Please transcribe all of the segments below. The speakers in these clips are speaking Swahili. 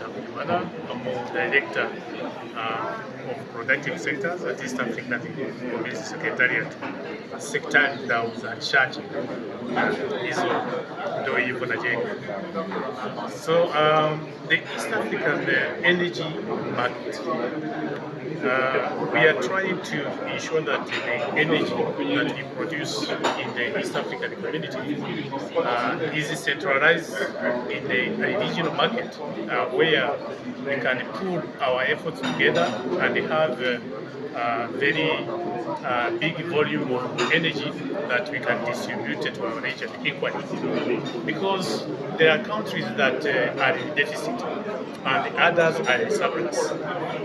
Abdulwala. I'm Director of Productive Sectors at East African Community Secretariat. Sekta za uzalishaji hizo ndio hivyo najenga. So the East African energy market, we are trying to ensure that the energy that we produce in the East African community is centralized in the regional market, where we can pool our efforts together and have a very big volume of energy that we can distribute to our region equally. Because there are countries that are in deficit and others are in surplus.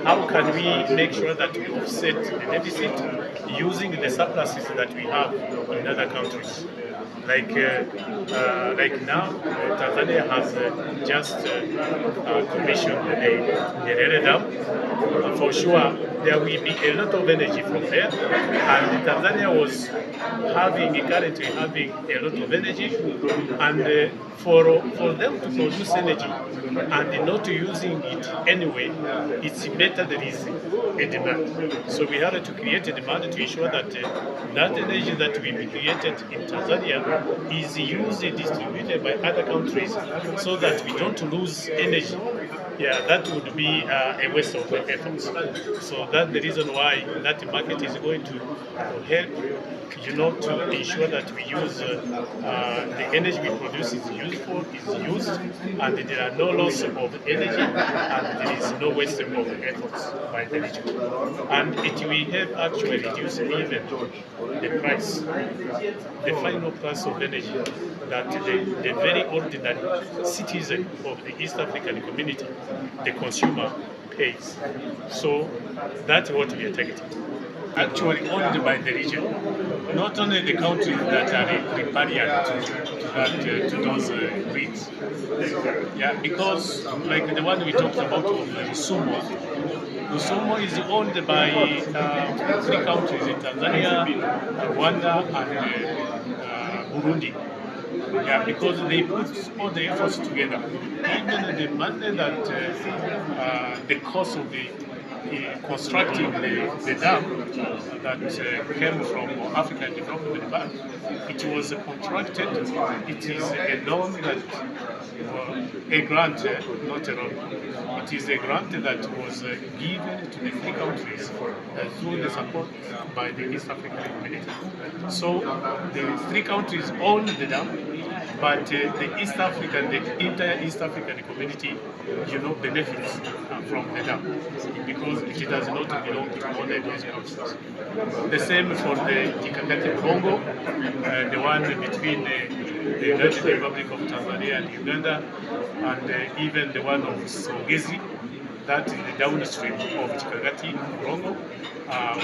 How can we make sure that we offset the deficit using the surpluses that we have in other countries? Like now, Tanzania has just commissioned the Rere Dam. For sure, there will be a lot of energy from there, and Tanzania was currently having a lot of energy, and for them to produce energy and not using it anyway, it's better there is a demand. So we had to create a demand to ensure that that energy that will be created in Tanzania is used and distributed by other countries, so that we don't lose energy. Yeah, that would be a waste of efforts. So that's the reason why that market is going to help, to ensure that we use the energy we produce is used, and there are no loss of energy, and there is no waste of efforts by the region. And it will help actually reduce even the price, the final price of energy that the very ordinary citizen of the East African community, the consumer, pays. So that's what we are targeting. Actually owned by the region, not only the countries that are riparian to those grids. Yeah, because like the one we talked about of Sumo is owned by 3 countries in Tanzania, Rwanda, and Burundi. Yeah, because they put all the efforts together. Even the money that the cost of the constructing the dam that came from African Development Bank, it was contracted. It is a loan that, a grant, not a loan. It is a grant that was given to the 3 countries through the support by the East African community. So the 3 countries own the dam, but the entire East African community, benefits from the dam, because it does not belong to only those countries. The same for the Chikagati Congo, the one between the United Republic of Tanzania and Uganda, and even the one of Songezi, that is the downstream of Chikagati Congo,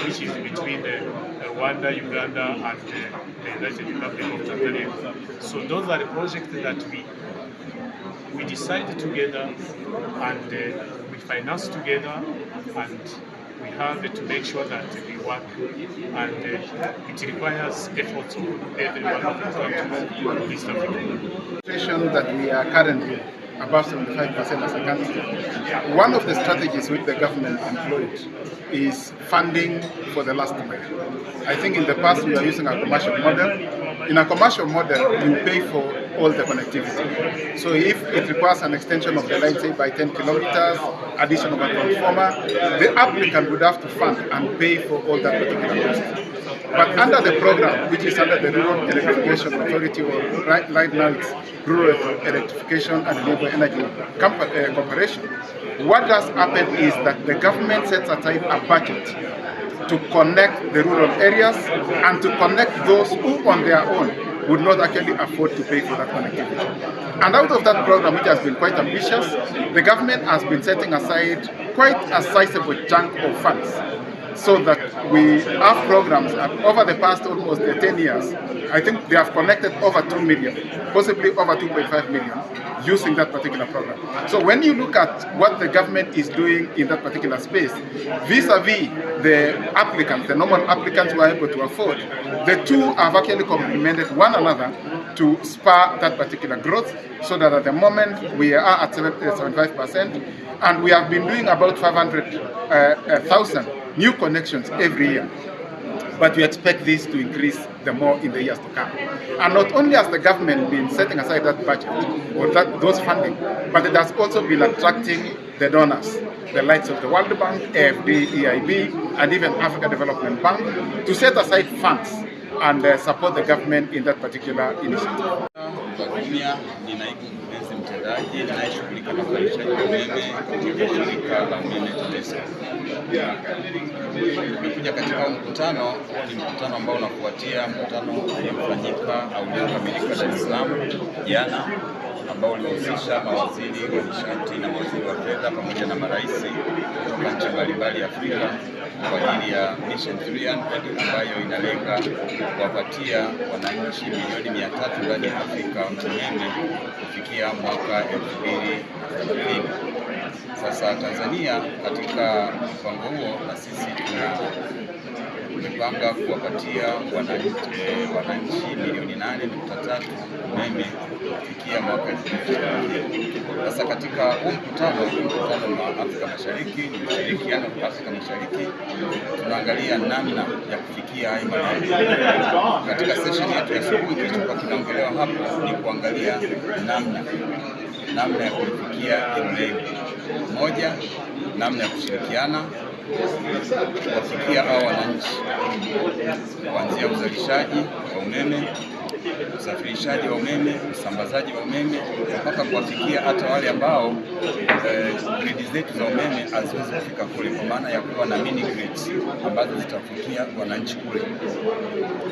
which is between Rwanda, Uganda, and the United Republic of Tanzania. So those are the projects that we decide together, and we finance together, and we have to make sure that we work, and it requires efforts of every one of the countries of East Africa. The situation that we are currently above 75% as a country, one of the strategies which the government employed is funding for the last mile. I think in the past we are using a commercial model. In a commercial model, you pay for all the connectivity. So if it requires an extension of the line, say by 10 kilometers, addition of a transformer, the applicant would have to fund and pay for all that particular cost. But under the program, which is under the Rural Electrification Authority, or right now it's Rural Electrification and Renewable Energy Corporation, what has happened is that the government sets aside a budget to connect the rural areas and to connect those who on their own would not actually afford to pay for that connectivity. And out of that program, which has been quite ambitious, the government has been setting aside quite a sizable chunk of funds, so that we have programs over the past almost 10 years. I think they have connected over 2 million, possibly over 2.5 million, using that particular program. So when you look at what the government is doing in that particular space, vis-a-vis the applicants, the normal applicants who are able to afford, the two have actually complemented one another to spur that particular growth, so that at the moment we are at 75%, and we have been doing about 500,000 new connections every year. But we expect this to increase the more in the years to come. And not only has the government been setting aside that budget or those funding, but it has also been attracting the donors, the likes of the World Bank, AFD, EIB, and even Africa Development Bank, to set aside funds and support the government in that particular initiative. Ni naibu mkurugenzi mtendaji ninayeshughulika na uzalishaji wa umeme katika shirika la umeme TANESCO. Tumekuja katika mkutano. Huu ni mkutano ambao unafuatia mkutano uliofanyika au uliokamilika Dar es Salaam jana, ambao ulihusisha mawaziri wa nishati na mawaziri wa fedha pamoja na marais kutoka nchi mbalimbali ya Afrika kwa ajili ya Mission 300 ambayo inalenga kuwapatia wananchi milioni 300 ndani ya Afrika umeme kufikia mwaka 2030. Sasa Tanzania katika mpango huo, na sisi tumepanga kuwapatia wananchi milioni 8.3 umeme kufikia mwaka 2030. Sasa katika huu mkutano wa Afrika Mashariki, ni ushirikiano wa Afrika Mashariki, tunaangalia namna ya kufikia haya malengo. Katika session yetu ya asubuhi kilichokuwa kinaongelewa hapo ni kuangalia namna ya kufikia hilo lengo. Moja, namna ya kushirikiana kuwafikia hao wananchi, kuanzia uzalishaji wa umeme, usafirishaji wa umeme, usambazaji wa umeme, mpaka kuwafikia hata wale ambao gridi zetu za umeme haziwezi kufika kule, kwa maana ya kuwa na mini grids ambazo zitafikia wananchi kule.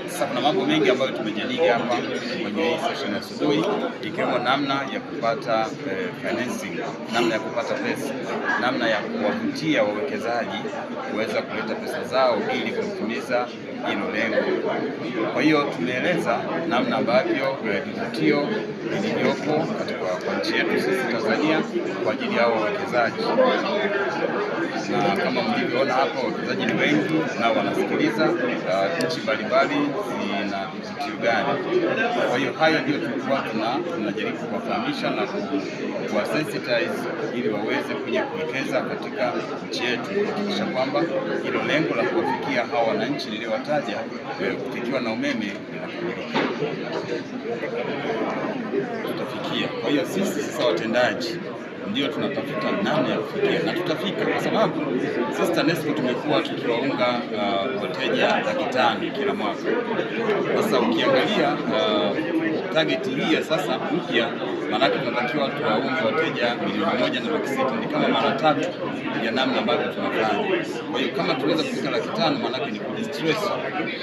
Sasa kuna mambo mengi ambayo tumejadili hapa kwenye hii session asubuhi, ikiwemo namna ya kupata financing, namna ya kupata pesa, namna ya kuwavutia wawekezaji kuweza kuleta pesa zao ili kutimiza hilo lengo. Kwa hiyo tumeeleza namna ambavyo vivutio vilivyopo katika nchi yetu sisi Tanzania kwa ajili ya wawekezaji, na kama mlivyoona hapo wawekezaji ni wengi na wanasikiliza nchi mbalimbali zina vivutio gani. Kwa hiyo hayo ndio tulikuwa tunajaribu kuwafahamisha na kuwasensitize ili waweze kuja kuwekeza katika nchi yetu, kuhakikisha kwamba hilo lengo la kuwafikia hawa wananchi niliowataja kufikiwa na umeme linakamilika, tutafikia. Kwa hiyo sisi sasa watendaji ndio tunatafuta namna ya kufikia, na tutafika, kwa sababu sisi TANESCO tumekuwa tukiwaunga wateja 500,000 kila mwaka. Sasa ukiangalia target hii ya sasa mpya, maanake tunatakiwa tuwaunge wateja milioni 1.6, ni kama mara 3 ya namna ambavyo tunafanya. Kwa hiyo kama tuweza kufika 500,000, maanake ni kujistress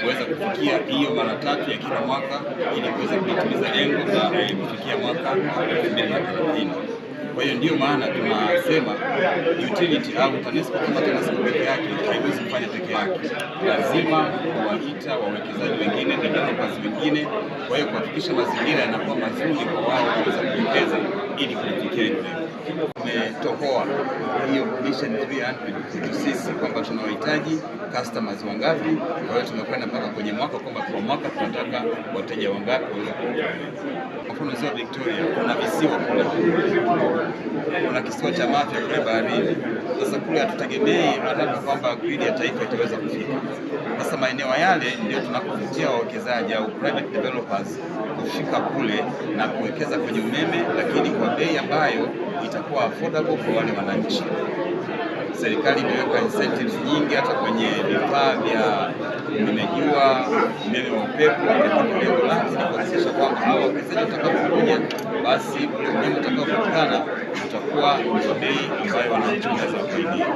kuweza kufikia hiyo mara 3 ya kila mwaka, ili kuweza kutimiza lengo la kufikia mwaka 2030. Kwa hiyo ndio maana tunasema utility au TANESCO kama TANESCO peke yake haiwezi kufanya peke yake, lazima kuwaita wawekezaji wengine, developers wengine. Kwa hiyo kuhakikisha mazingira yanakuwa mazuri kwa wao kuweza kuwekeza ili kufikia hilo lengo. Tumetohoa hiyo Mission 300 kwetu sisi kwamba tunawahitaji customers wangapi. Kwa hiyo tumekwenda mpaka kwenye mwaka kwamba kwa mwaka tunataka wateja wangapi waweze kuja. Kwa mfano Ziwa Victoria kuna visiwa kule, kuna kisiwa cha Mafia kule baharini. Sasa kule hatutegemei labda kwamba gridi ya taifa itaweza kufika. Sasa maeneo yale ndio tunakuvutia wawekezaji au private developers kufika kule na kuwekeza kwenye umeme, lakini kwa bei ambayo itakuwa affordable kwa wale wananchi. Serikali imeweka incentives nyingi hata kwenye vifaa vya umeme jua, umeme wa upepo, lakini lengo lake ni kuhakikisha kwamba hao wawekezaji watakapokuja, basi ule umeme utakaopatikana utakuwa kwa bei ambayo wananchi wanaweza kufikia.